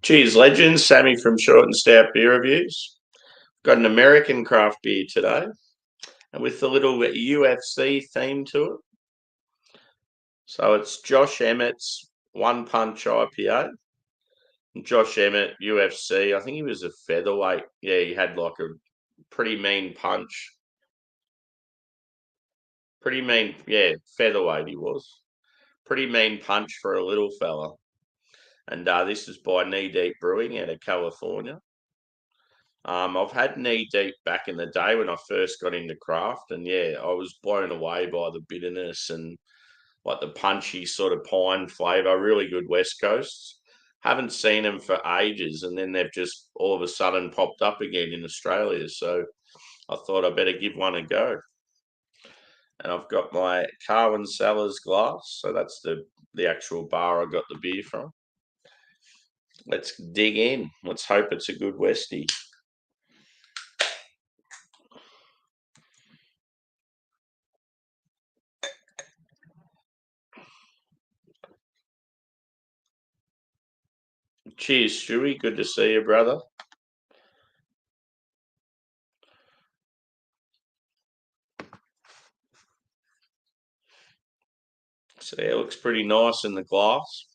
Cheers, legends. Sammy from Short and Stout Beer Reviews. Got an American craft beer today, and with a little UFC theme to it. So it's Josh Emmett's One Punch IPA. And Josh Emmett, UFC. I think he was a featherweight. Yeah, he had like a pretty mean punch. Pretty mean, yeah, featherweight he was. Pretty mean punch for a little fella. And this is by Knee Deep Brewing out of California. I've had Knee Deep back in the day when I first got into craft, and yeah, I was blown away by the bitterness and like the punchy sort of pine flavour. Really good West Coasts. Haven't seen them for ages, and then they've just all of a sudden popped up again in Australia. So I thought I better give one a go. And I've got my Carwin Cellars glass, so that's the actual bar I got the beer from. Let's dig in. Let's hope it's a good Westie. Cheers, Stewie. Good to see you, brother. So yeah, it looks pretty nice in the glass.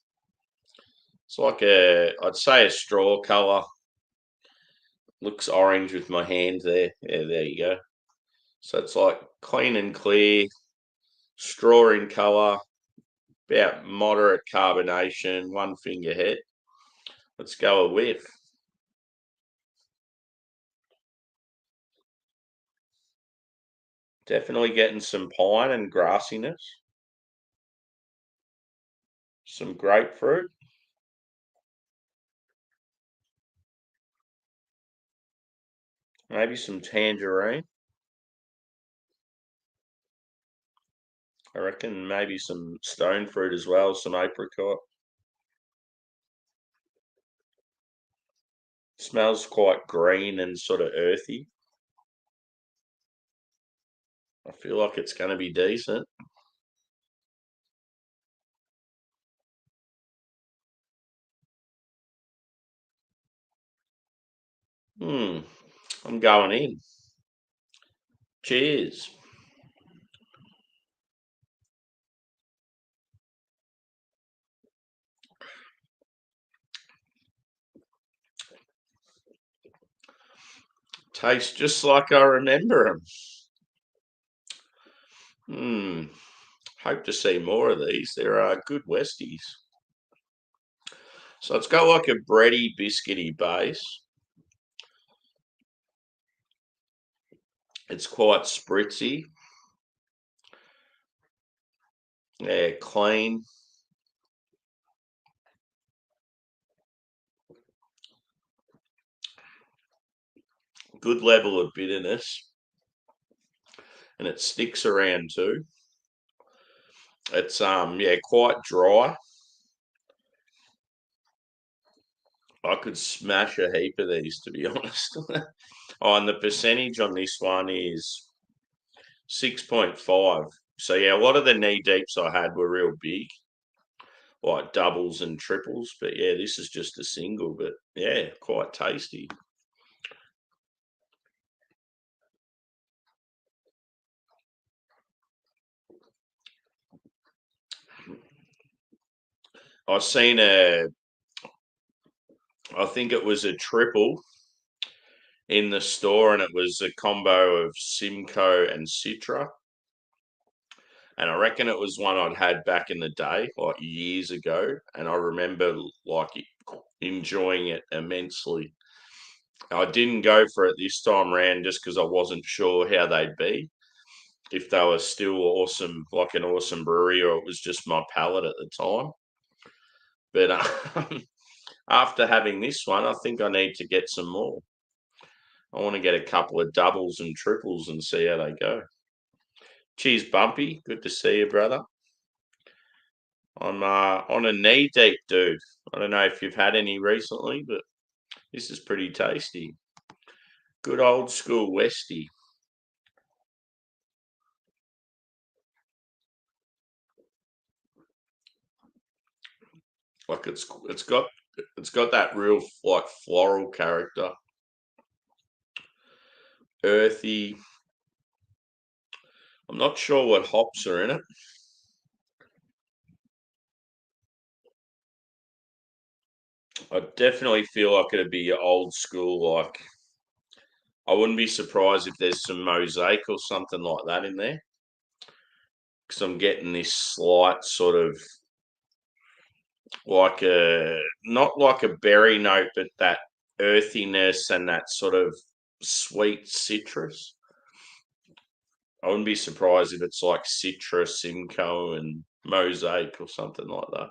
It's like I'd say a straw colour. Looks orange with my hand there. Yeah, there you go. So it's like clean and clear, straw in colour, about moderate carbonation, one finger head. Let's go a whiff. Definitely getting some pine and grassiness. Some grapefruit. Maybe some tangerine. I reckon maybe some stone fruit as well, some apricot. Smells quite green and sort of earthy. I feel like it's going to be decent. I'm going in. Cheers. Tastes just like I remember them. Hope to see more of these. There are good Westies. So it's got like a bready, biscuity base. It's quite spritzy. Yeah, clean. Good level of bitterness. And it sticks around too. It's yeah, quite dry. I could smash a heap of these, to be honest. Oh, and the percentage on this one is 6.5. So yeah, a lot of the knee deeps I had were real big, like doubles and triples. But yeah, this is just a single, but yeah, quite tasty. I've seen I think it was a triple in the store, and it was a combo of Simcoe and Citra. And I reckon it was one I'd had back in the day, like years ago. And I remember like enjoying it immensely. I didn't go for it this time around just because I wasn't sure how they'd be. If they were still awesome, like an awesome brewery, or it was just my palate at the time. But after having this one, I think I need to get some more. I want to get a couple of doubles and triples and see how they go. Cheers, Bumpy. Good to see you, brother. I'm on a knee deep, dude. I don't know if you've had any recently, but this is pretty tasty. Good old school Westie. Like it's got It's got that real like floral character, earthy. I'm not sure what hops are in it. I definitely feel like it'd be old school. Like I wouldn't be surprised if there's some mosaic or something like that in there, because I'm getting this slight sort of like a not like a berry note, but that earthiness and that sort of sweet citrus. I wouldn't be surprised if it's like citrus, Simcoe, and mosaic or something like that.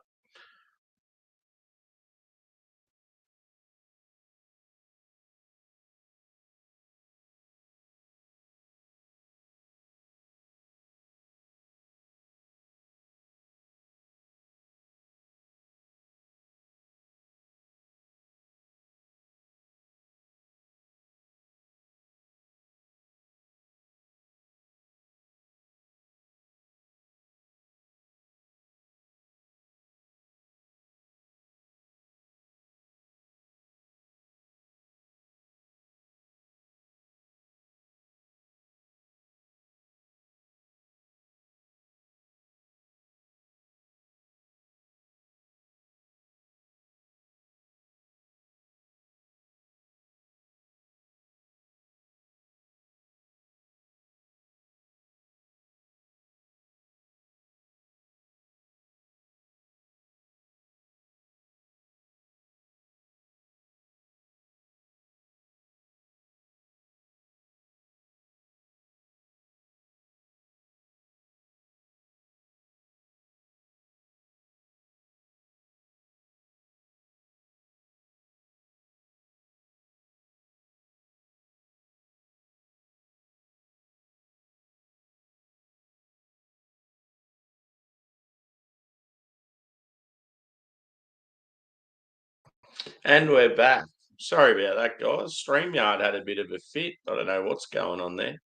And we're back. Sorry about that, guys. StreamYard had a bit of a fit. I don't know what's going on there.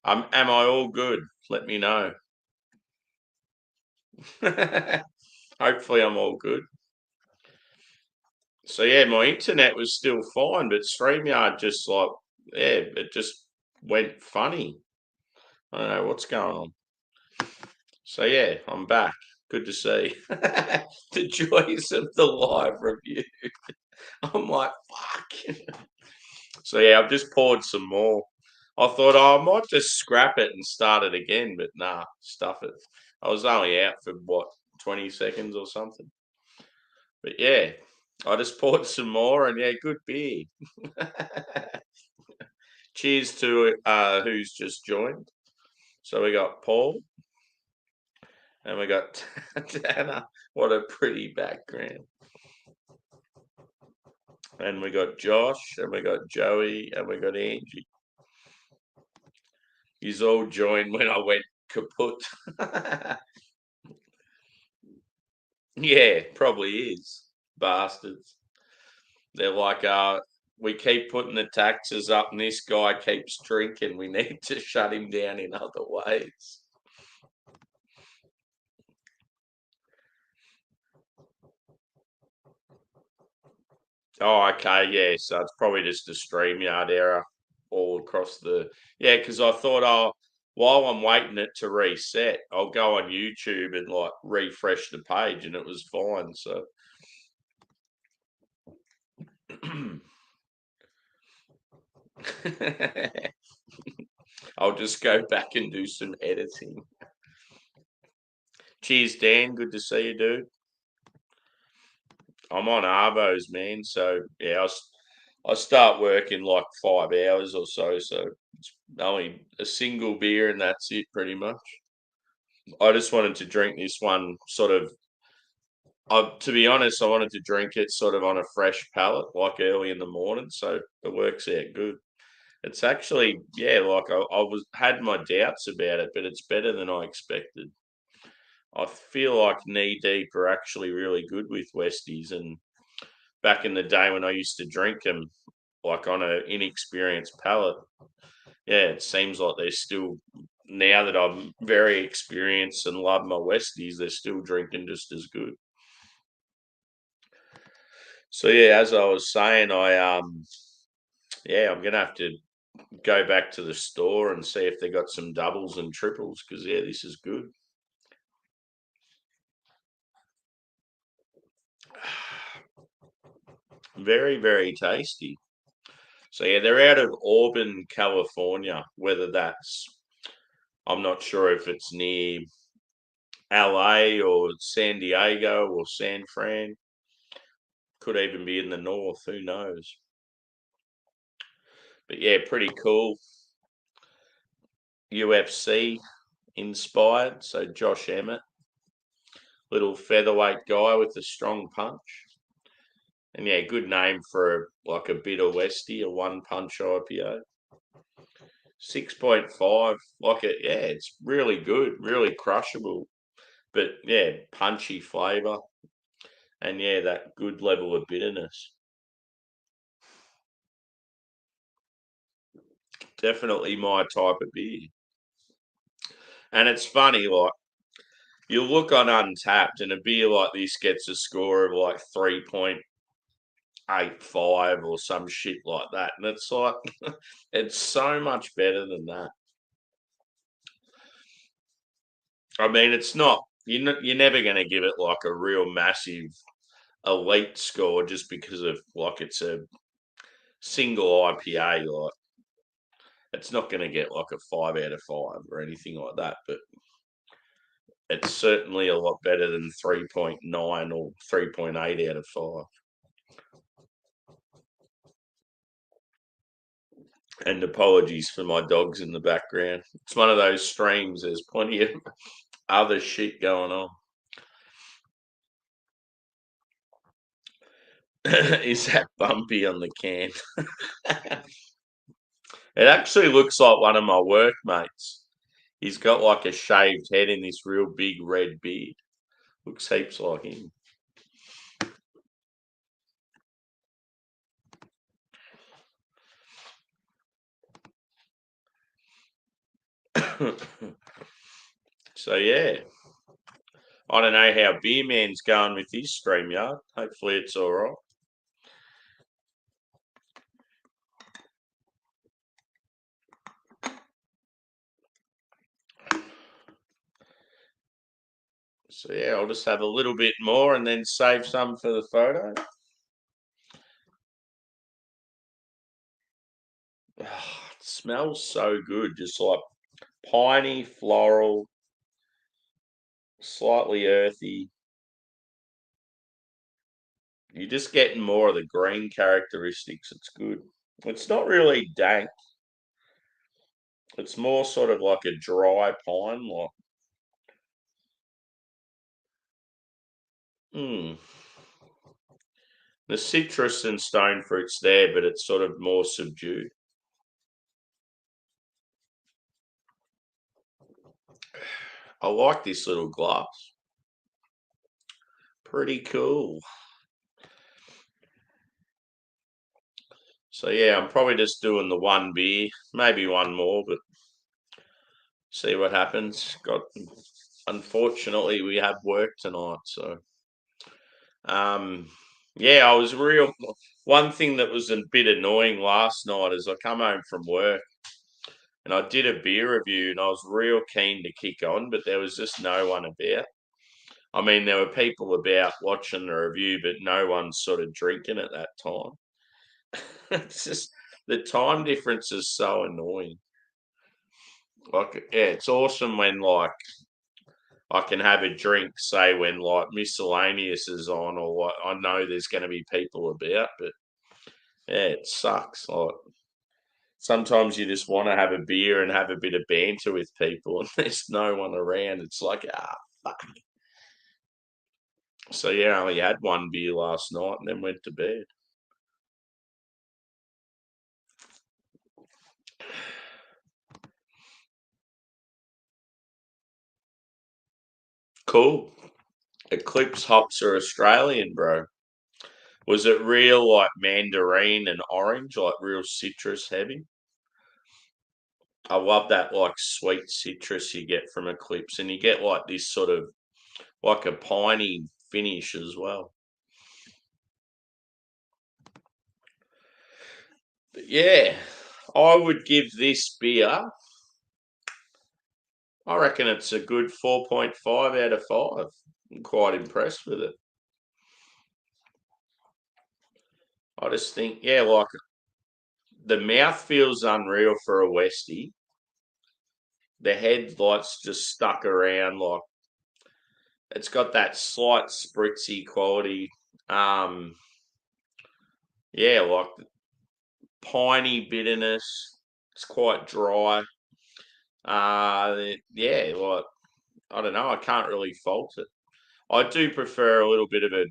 Am I all good? Let me know. Hopefully, I'm all good. So yeah, my internet was still fine, but StreamYard just like it just went funny. I don't know what's going on. So yeah, I'm back. Good to see. The joys of the live review. I'm like, fuck. So yeah, I've just poured some more. I thought, oh, I might just scrap it and start it again, but nah, stuff it. I was only out for what, 20 seconds or something. But yeah, I just poured some more and yeah, good beer. Cheers to who's just joined. So we got Paul and we got Tanner. What a pretty background. And we got Josh and we got Joey and we got Angie. He's all joined when I went kaput. Yeah, probably is. Bastards. They're like, we keep putting the taxes up and this guy keeps drinking. We need to shut him down in other ways. Oh, okay, yeah. So it's probably just a StreamYard error all across the. Yeah, because I thought, oh, while I'm waiting it to reset, I'll go on YouTube and like refresh the page, and it was fine. So I'll just go back and do some editing. Cheers, Dan. Good to see you, dude. I'm on Arvos, man. So yeah, I start work in like 5 hours or so. So it's only a single beer and that's it, pretty much. I just wanted to drink this one sort of. To be honest, I wanted to drink it sort of on a fresh palate, like early in the morning. So it works out good. It's actually, yeah, like I was had my doubts about it, but it's better than I expected. I feel like Knee Deep are actually really good with Westies, and back in the day when I used to drink them, like on an inexperienced palate, yeah, it seems like they're still. Now that I'm very experienced and love my Westies, they're still drinking just as good. So yeah, as I was saying, I'm gonna have to go back to the store and see if they got some doubles and triples because yeah, this is good. Very, very tasty. So yeah, they're out of Auburn, California. Whether that's I'm not sure if it's near LA or San Diego or San Fran. Could even be in the north, who knows? But yeah, pretty cool. UFC inspired. So Josh Emmett, little featherweight guy with a strong punch. And yeah, good name for like a bitter Westie, a one punch IPA. 6.5. Like it, yeah, it's really good, really crushable. But yeah, punchy flavour. And yeah, that good level of bitterness. Definitely my type of beer. And it's funny, like you look on Untapped and a beer like this gets a score of like 3.85 or some shit like that. And it's like it's so much better than that. I mean, it's not you're never going to give it like a real massive elite score just because of like it's a single IPA. Like it's not going to get like a 5 out of 5 or anything like that. But it's certainly a lot better than 3.9 or 3.8 out of 5. And apologies for my dogs in the background. It's one of those streams. There's plenty of other shit going on. Is that bumpy on the can? It actually looks like one of my workmates. He's got like a shaved head and this real big red beard. Looks heaps like him. So yeah, I don't know how Beer Man's going with his stream yard. Hopefully it's all right. So yeah, I'll just have a little bit more and then save some for the photo. It smells so good, just like piney, floral, slightly earthy. You're just getting more of the green characteristics. It's good. It's not really dank. It's more sort of like a dry pine, like mm. The citrus and stone fruit's there, but it's sort of more subdued. I like this little glass. Pretty cool. So yeah, I'm probably just doing the one beer, maybe one more, but see what happens. Got unfortunately we have work tonight, so um yeah, I was real one thing that was a bit annoying last night is I come home from work and I did a beer review and I was real keen to kick on, but there was just no one about. I mean, there were people about watching the review, but no one's sort of drinking at that time. It's just the time difference is so annoying. Like, yeah, it's awesome when like I can have a drink, say when like miscellaneous is on, or what I know there's going to be people about, but yeah, it sucks. Like sometimes you just want to have a beer and have a bit of banter with people, and there's no one around. It's like fuck. So yeah, I only had one beer last night and then went to bed. Cool. Eclipse hops are Australian, bro. Was it real like mandarin and orange, like real citrus heavy? I love that like sweet citrus you get from Eclipse, and you get like this sort of like a piney finish as well. But yeah, I would give this beer, I reckon it's a good 4.5 out of 5. I'm quite impressed with it. I just think, yeah, like the mouth feels unreal for a Westie. The headlights just stuck around, like it's got that slight spritzy quality. Um, yeah, like piney bitterness. It's quite dry. Yeah, like I don't know. I can't really fault it. I do prefer a little bit of a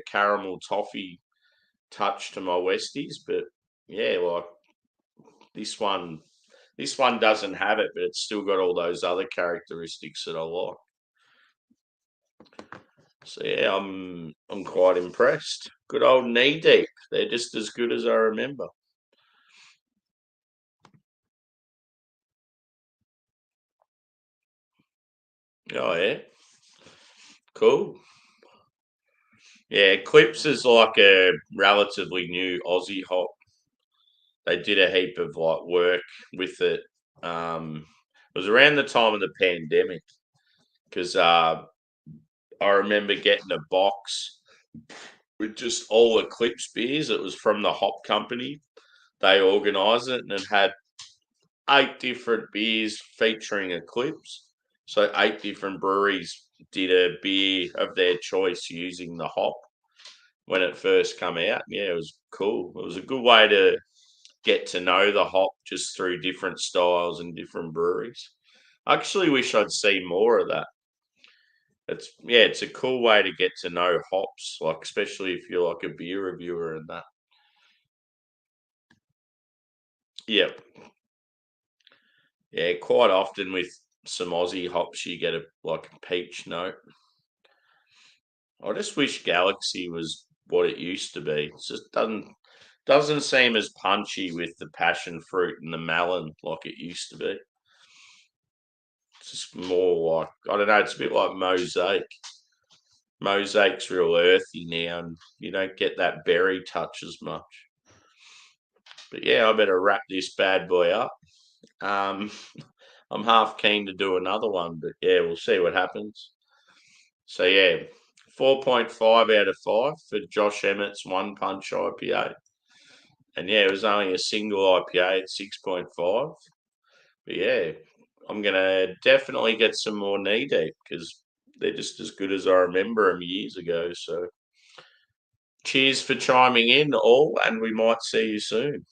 caramel toffee touch to my Westies, but yeah, like this one, this one doesn't have it, but it's still got all those other characteristics that I like. So yeah, I'm quite impressed. Good old knee deep. They're just as good as I remember. Oh yeah, cool. Yeah, Clips is like a relatively new Aussie hop. They did a heap of like work with it. It was around the time of the pandemic because I remember getting a box with just all Eclipse beers. It was from the hop company. They organised it and it had 8 different beers featuring Eclipse. So 8 different breweries did a beer of their choice using the hop when it first come out. Yeah, it was cool. It was a good way to get to know the hop just through different styles and different breweries. I actually wish I'd see more of that. It's a cool way to get to know hops, like especially if you're like a beer reviewer and that. Yep. Yeah, quite often with some Aussie hops you get a peach note. I just wish Galaxy was what it used to be. It just doesn't seem as punchy with the passion fruit and the melon like it used to be. It's just more like I don't know, it's a bit like mosaic. Mosaic's real earthy now and you don't get that berry touch as much. But yeah, I better wrap this bad boy up. Um, I'm half keen to do another one, but yeah, we'll see what happens. So yeah, 4.5 out of 5 for Josh Emmett's One Punch IPA. And yeah, it was only a single IPA at 6.5. But yeah, I'm gonna definitely get some more knee deep because they're just as good as I remember them years ago. So cheers for chiming in all, and we might see you soon.